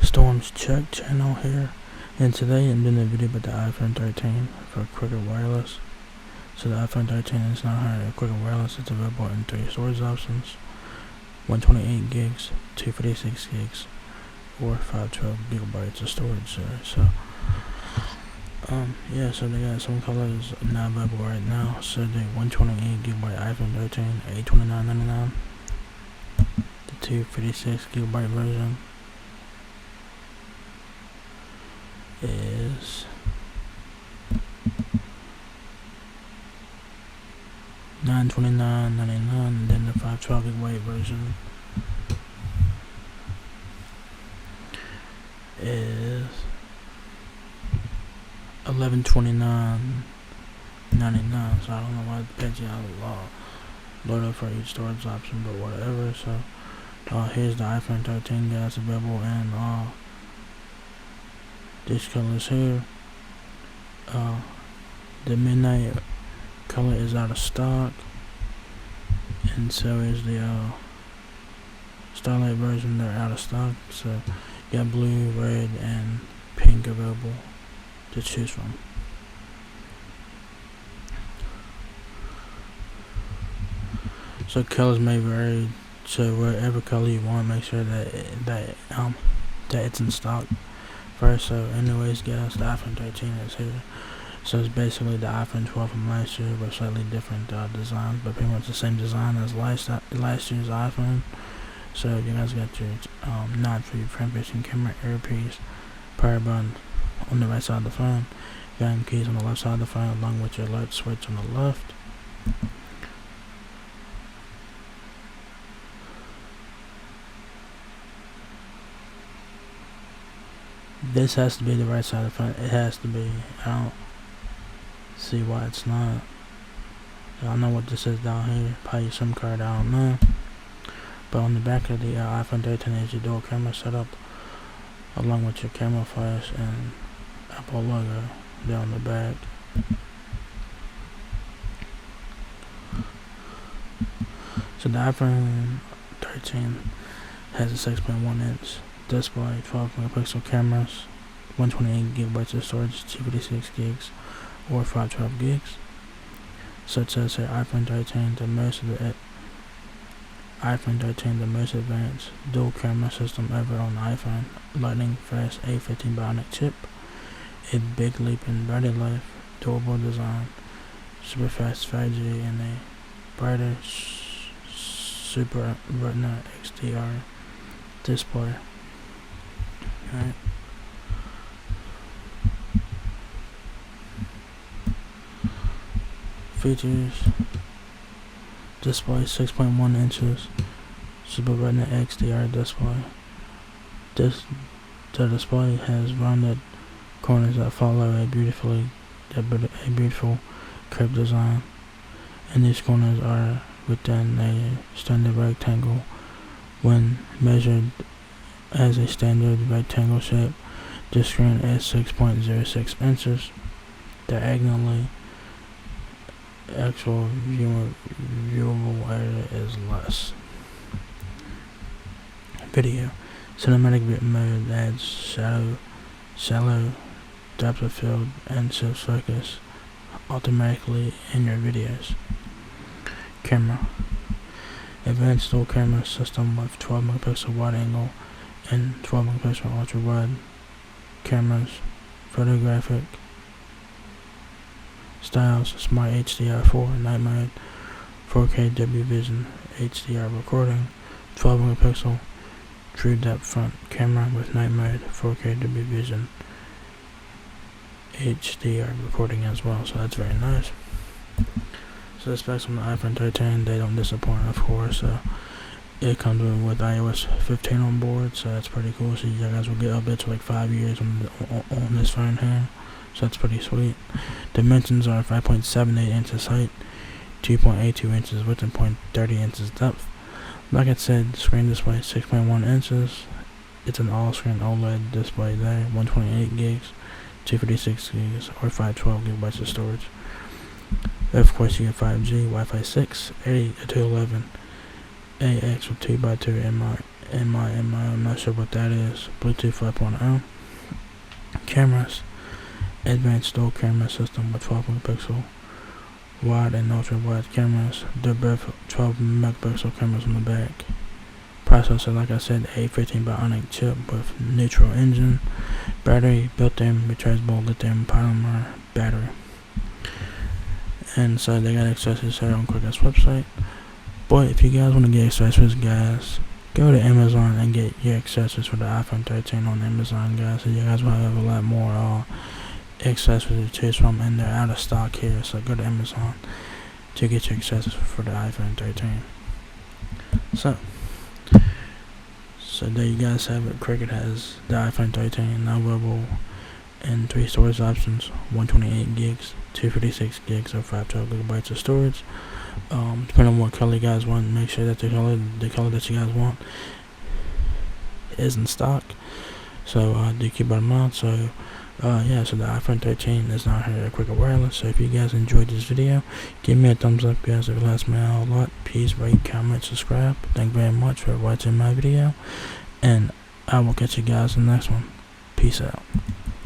Storms Check channel here, and today I'm doing a video about the iPhone 13 for Quicker Wireless. So the iPhone 13 is not hired Quicker Wireless. It's available in 3 storage options: 128 gigs, 256 gigs, or 512 gigabytes of storage. Yeah, so they got some colors not available right now. So the 128 gigabyte iPhone 13, $829.99. The 256 gigabyte version is $929.99, and then the 512 gigabyte version is $1129.99. So I don't know why it depends on load up for each storage option, but whatever. So here's the iPhone 13, guys, available in these colors here. The midnight color is out of stock, and so is the starlight version. They're out of stock, so you got blue, red, and pink available to choose from. So colors may vary, so whatever color you want, make sure that it's in stock first. So anyways, guys, the iPhone 13 is here. So it's basically the iPhone 12 from last year with slightly different designs, but pretty much the same design as last year's iPhone. So you guys got your notch for your front-facing camera, earpiece, power button on the right side of the phone, volume keys on the left side of the phone, along with your alert switch on the left. This has to be the right side of the phone. It has to be. I don't see why it's not. I don't know what this is down here. Probably your SIM card, I don't know. But on the back of the iPhone 13 is your dual camera setup, along with your camera flash and Apple logo there on the back. So the iPhone 13 has a 6.1 inch display, 12 megapixel cameras, 128 gigabytes of storage, 256 gigs, or 512 gigs. So it says here iPhone 13, the most advanced dual camera system ever on the iPhone. Lightning fast A15 bionic chip, a big leap in battery life, durable design, super fast 5G, and a brighter Super Retina XDR display. Alright. Features: display 6.1 inches, Super Retina XDR display. The display has rounded corners that follow a beautiful curved design, and these corners are within a standard rectangle. When measured as a standard rectangle shape, the screen is 6.06 inches. Diagonally, actual viewable area is less. Video: cinematic mode adds shallow depth of field and shifts focus automatically in your videos. Camera: advanced dual camera system with 12 megapixel wide angle and 12 megapixel ultra wide cameras. Photographic styles: smart HDR4 night mode, 4K W Vision HDR recording, 12 megapixel true depth front camera with night mode, 4K W Vision HDR recording as well. So that's very nice. So the specs on the iPhone 13, they don't disappoint, of course. It comes with iOS 15 on board, so that's pretty cool. So you guys will get updates for like 5 years on this phone here. So that's pretty sweet. Dimensions are 5.78 inches height, 2.82 inches width, and 0.30 inches depth. Like I said, screen display 6.1 inches. It's an all-screen OLED display there. 128 gigs, 256 gigs, or 512 gigabytes of storage. Of course, you get 5G, Wi-Fi 6, 8 to 11, AX with 2x2 I'm not sure what that is. Bluetooth 5.0. Cameras. Advanced dual camera system with 12 megapixel wide and ultra wide cameras. The birth 12 megapixel cameras on the back. Processor, like I said, A15 Bionic chip with neutral engine. Battery, built-in rechargeable lithium polymer battery. And so they got accessories here on Quickest website. But if you guys want to get accessories, guys, go to Amazon and get your accessories for the iPhone 13 on Amazon, guys. So you guys will have a lot more accessories to choose from, and they're out of stock here. So go to Amazon to get your accessories for the iPhone 13. So there you guys have it. Cricket has the iPhone 13 now available in 3 storage options: 128 gigs, 256 gigs, or 512 gigabytes of storage. Depending on what color you guys want, make sure that the color that you guys want is in stock. So do keep that in mind. So yeah, so the iPhone 13 is now here at Cricket Wireless. So if you guys enjoyed this video, give me a thumbs up, guys. If it helps me out a lot, please rate, comment, subscribe. Thank you very much for watching my video, and I will catch you guys in the next one. Peace out.